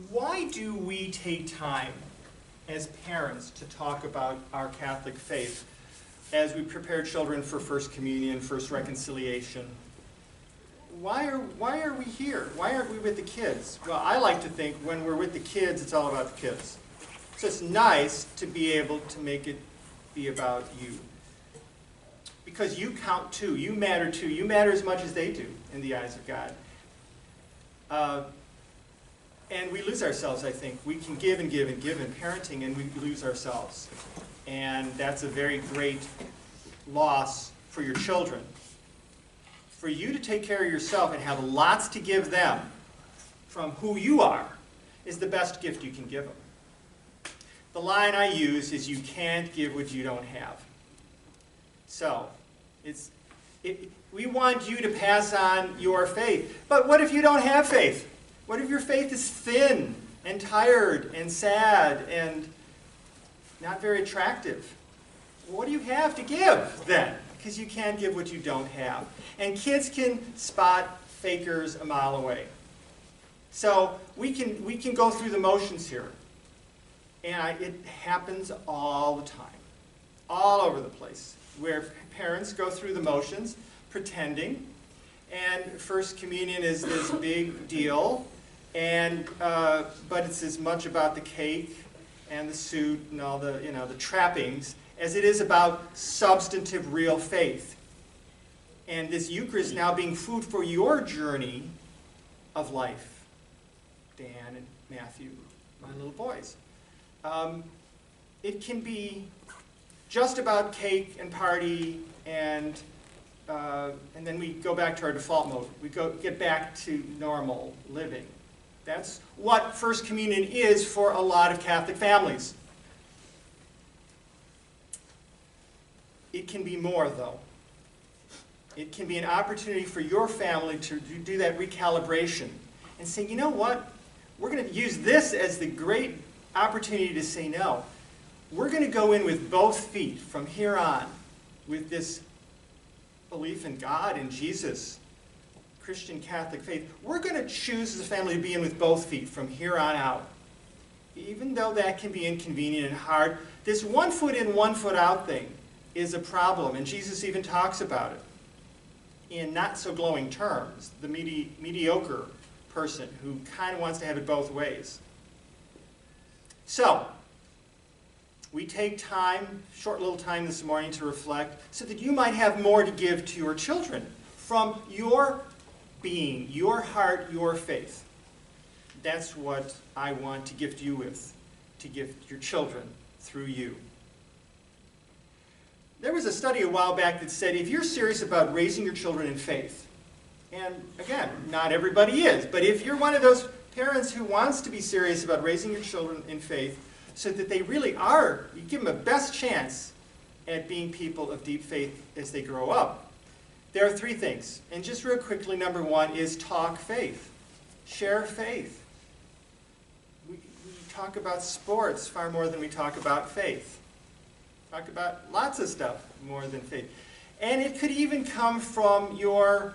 why do we take time as parents to talk about our Catholic faith as we prepare children for First Communion, First Reconciliation? Why are we here? Why aren't we with the kids? Well, I like to think when we're with the kids, it's all about the kids. So it's nice to be able to make it be about you. Because you count too. You matter too. You matter as much as they do in the eyes of God. And we lose ourselves, I think. We can give and give and give in parenting, and we lose ourselves. And that's a very great loss for your children. For you to take care of yourself and have lots to give them from who you are is the best gift you can give them. The line I use is, you can't give what you don't have. So, we want you to pass on your faith. But what if you don't have faith? What if your faith is thin and tired and sad and not very attractive? What do you have to give then? Because you can't give what you don't have. And kids can spot fakers a mile away. So we can go through the motions here. And it happens all the time, all over the place, where parents go through the motions, pretending, and First Communion is this big deal, and but it's as much about the cake and the suit and all the the trappings as it is about substantive, real faith. And this Eucharist now being food for your journey of life, Dan and Matthew, my little boys. It can be just about cake and party, and then we go back to our default mode. We get back to normal living. That's what First Communion is for a lot of Catholic families. It can be more, though. It can be an opportunity for your family to do that recalibration and say, you know what? We're going to use this as the great opportunity to say no. We're going to go in with both feet from here on with this belief in God and Jesus, Christian Catholic faith. We're going to choose as a family to be in with both feet from here on out. Even though that can be inconvenient and hard, this 1 foot in, 1 foot out thing is a problem, and Jesus even talks about it in not so glowing terms, the mediocre person who kind of wants to have it both ways. So, we take time, short little time this morning to reflect so that you might have more to give to your children from your being, your heart, your faith. That's what I want to gift you with, to gift your children through you. There was a study a while back that said if you're serious about raising your children in faith, and again, not everybody is, but if you're one of those parents who wants to be serious about raising your children in faith so that they really are, you give them a best chance at being people of deep faith as they grow up. There are 3 things. And just real quickly, number 1 is talk faith. Share faith. We talk about sports far more than we talk about faith. Talk about lots of stuff more than faith. And it could even come from your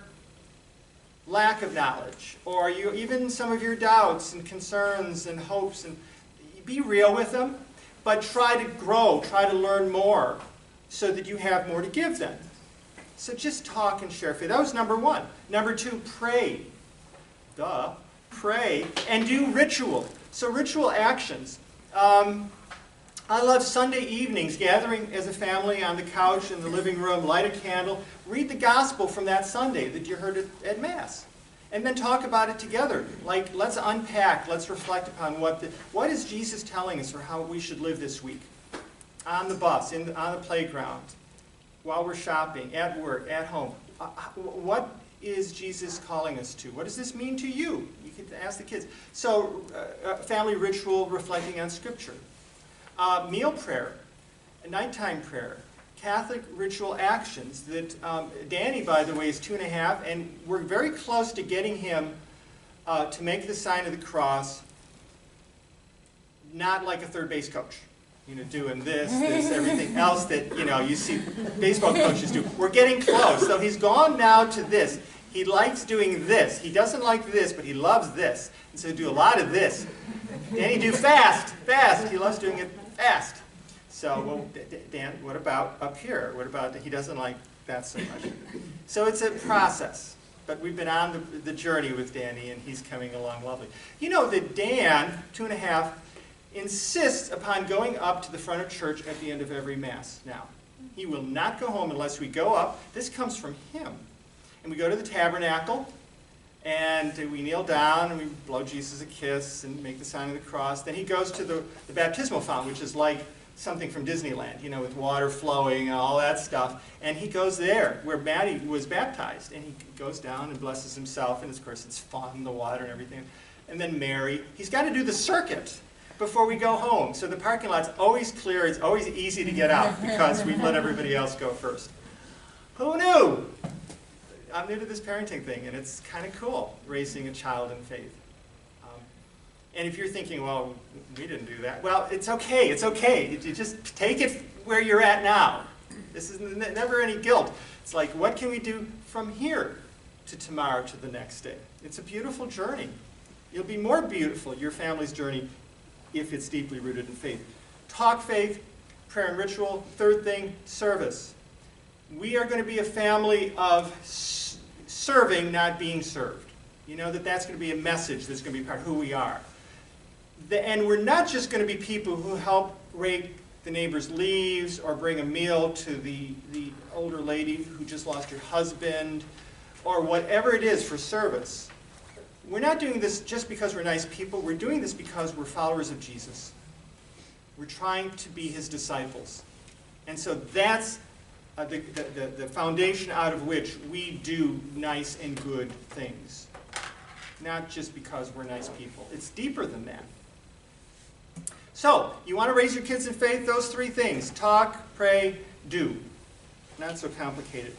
lack of knowledge, or even some of your doubts and concerns and hopes. And be real with them, but try to grow, try to learn more so that you have more to give them. So just talk and share faith. That was number 1. Number 2, pray. Duh. Pray and do ritual. So ritual actions. I love Sunday evenings, gathering as a family on the couch in the living room, light a candle, read the gospel from that Sunday that you heard at Mass, and then talk about it together. Like, let's unpack, let's reflect upon what is Jesus telling us for how we should live this week. On the bus, on the playground, while we're shopping, at work, at home. What is Jesus calling us to? What does this mean to you? You can ask the kids. So, family ritual reflecting on Scripture. Meal prayer, nighttime prayer, Catholic ritual actions that Danny, by the way, is 2.5, and we're very close to getting him to make the sign of the cross, not like a third base coach, doing this, everything else that, you see baseball coaches do. We're getting close. So he's gone now to this. He likes doing this. He doesn't like this, but he loves this. And so do a lot of this. Danny, do fast, fast. He loves doing it fast. So, well, Dan, what about up here? What about, he doesn't like that so much. So it's a process. But we've been on the journey with Danny, and he's coming along lovely. You know that Dan, 2.5, insists upon going up to the front of church at the end of every Mass now. He will not go home unless we go up. This comes from him. And we go to the tabernacle, and we kneel down, and we blow Jesus a kiss and make the sign of the cross. Then he goes to the baptismal fountain, which is like something from Disneyland, you know, with water flowing and all that stuff. And he goes there, where Maddie was baptized. And he goes down and blesses himself, and of course it's fun, the water and everything. And then Mary. He's got to do the circuit before we go home. So the parking lot's always clear. It's always easy to get out because we've let everybody else go first. Who knew? I'm new to this parenting thing, and it's kind of cool, raising a child in faith. And if you're thinking, well, we didn't do that, well, it's okay. It's okay. You just take it where you're at now. This is never any guilt. It's like, what can we do from here to tomorrow to the next day? It's a beautiful journey. It'll be more beautiful, your family's journey, if it's deeply rooted in faith. Talk faith, prayer and ritual. Third thing, service. We are going to be a family of serving, not being served. You know that's going to be a message that's going to be part of who we are. And we're not just going to be people who help rake the neighbor's leaves or bring a meal to the older lady who just lost her husband or whatever it is for service. We're not doing this just because we're nice people. We're doing this because we're followers of Jesus. We're trying to be his disciples. And so that's the foundation out of which we do nice and good things. Not just because we're nice people. It's deeper than that. So, you want to raise your kids in faith? Those three things. Talk, pray, do. Not so complicated.